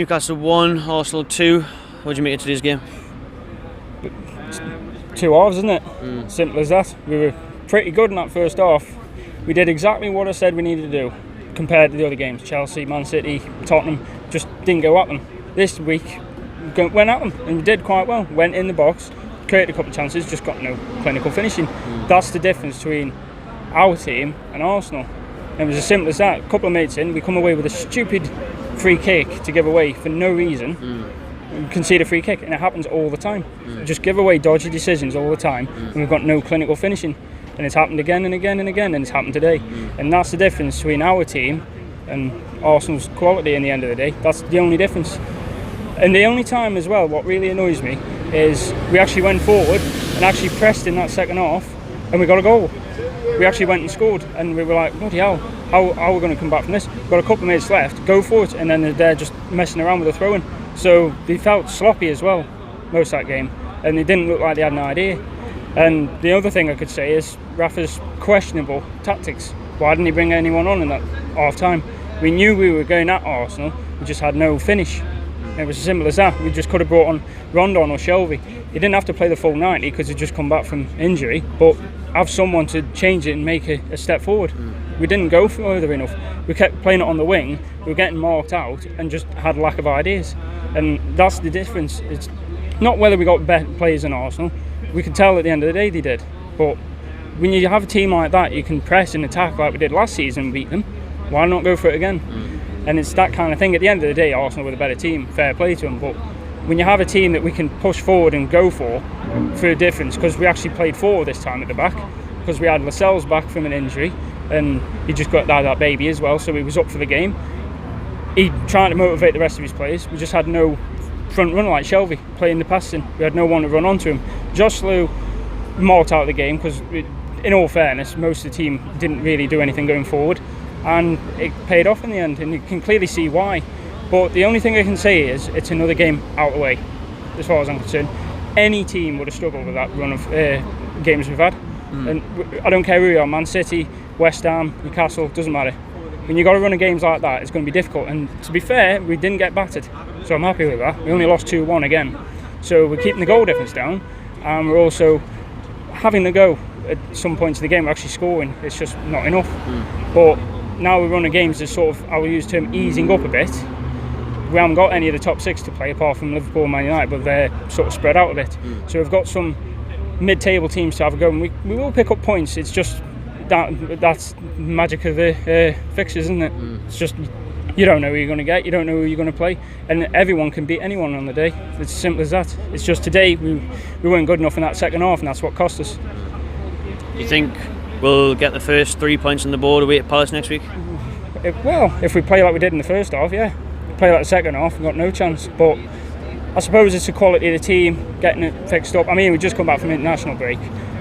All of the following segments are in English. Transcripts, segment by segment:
Newcastle 1, Arsenal 2. What do you make of today's game? Two halves, isn't it? Simple as that. We were pretty good in that first half. We did exactly what I said we needed to do compared to the other games. Chelsea, Man City, Tottenham just didn't go at them. This week, went at them and we did quite well. Went in the box, created a couple of chances, just got no clinical finishing. That's the difference between our team and Arsenal. And it was as simple as that. A couple of minutes in, we come away with a stupid free kick to give away for no reason. We concede a free kick, and it happens all the time. We just give away dodgy decisions all the time, and we've got no clinical finishing. And it's happened again and again and again, and it's happened today. And that's the difference between our team and Arsenal's quality in the end of the day. That's the only difference. And the only time as well, what really annoys me, is we actually went forward and actually pressed in that second half, and we got a goal. We actually went and scored, and we were like, bloody hell, how are we going to come back from this? We've got a couple of minutes left, go for it, and then they're just messing around with the throw-in. So they felt sloppy as well, most of that game, and they didn't look like they had an idea. And the other thing I could say is Rafa's questionable tactics. Why didn't he bring anyone on in that half-time? We knew we were going at Arsenal, we just had no finish. It was as simple as that. We just could have brought on Rondon or Shelvey. He didn't have to play the full 90 because he'd just come back from injury, but have someone to change it and make a step forward. We didn't go further enough. We kept playing it on the wing, we were getting marked out and just had lack of ideas. And that's the difference. It's not whether we got better players than Arsenal. We could tell at the end of the day they did. But when you have a team like that, you can press and attack like we did last season and beat them. Why not go for it again? And it's that kind of thing. At the end of the day, Arsenal were the better team. Fair play to them. But when you have a team that we can push forward and go for a difference, because we actually played forward this time at the back, because we had Lascelles back from an injury, and he just got that baby as well, so he was up for the game. He trying to motivate the rest of his players. We just had no front runner like Shelvey playing the passing. We had no one to run onto him. Joselu marked out of the game because, in all fairness, most of the team didn't really do anything going forward, and it paid off in the end, and you can clearly see why. But the only thing I can say is it's another game out of the way, as far as I'm concerned. Any team would have struggled with that run of games we've had. And I don't care who you are, Man City, West Ham, Newcastle, doesn't matter. When you've got to run of games like that, it's going to be difficult. And to be fair, we didn't get battered, so I'm happy with that. We only lost 2-1 again. So we're keeping the goal difference down, and we're also having the go at some points of the game. We're actually scoring, it's just not enough. But now we're running games as sort of, I will use the term, easing up a bit. We haven't got any of the top six to play apart from Liverpool and Man United, but they're sort of spread out a bit. So we've got some mid-table teams to have a go, and we will pick up points. It's just that's magic of the fixtures, isn't it? It's just you don't know who you're going to get, you don't know who you're going to play, and everyone can beat anyone on the day. It's as simple as that. It's just today we weren't good enough in that second half, and that's what cost us. You think we'll get the first 3 points on the board away at Palace next week? If we play like we did in the first half, yeah. Play like the second half, we've got no chance. But I suppose it's the quality of the team, getting it fixed up. I mean, we just come back from international break.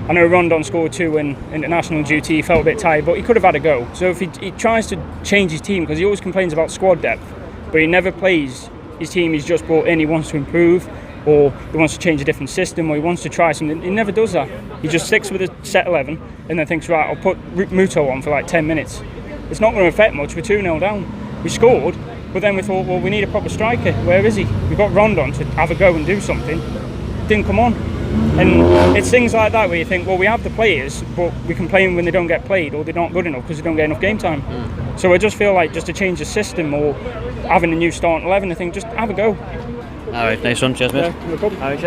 I know Rondon scored 2 in international duty, he felt a bit tired, but he could have had a go. So if he tries to change his team, because he always complains about squad depth, but he never plays his team he's just brought in, he wants to improve, or he wants to change a different system, or he wants to try something. He never does that. He just sticks with a set 11 and then thinks, right, I'll put Muto on for like 10 minutes. It's not going to affect much. We're 2-0 down. We scored, but then we thought, well, we need a proper striker. Where is he? We got Rondon to have a go and do something. Didn't come on. And it's things like that where you think, well, we have the players, but we complain when they don't get played or they're not good enough because they don't get enough game time. So I just feel like just to change the system or having a new starting 11, I think just have a go. All right, nice one. Cheers, mate. Yeah, no problem. All right, cheers.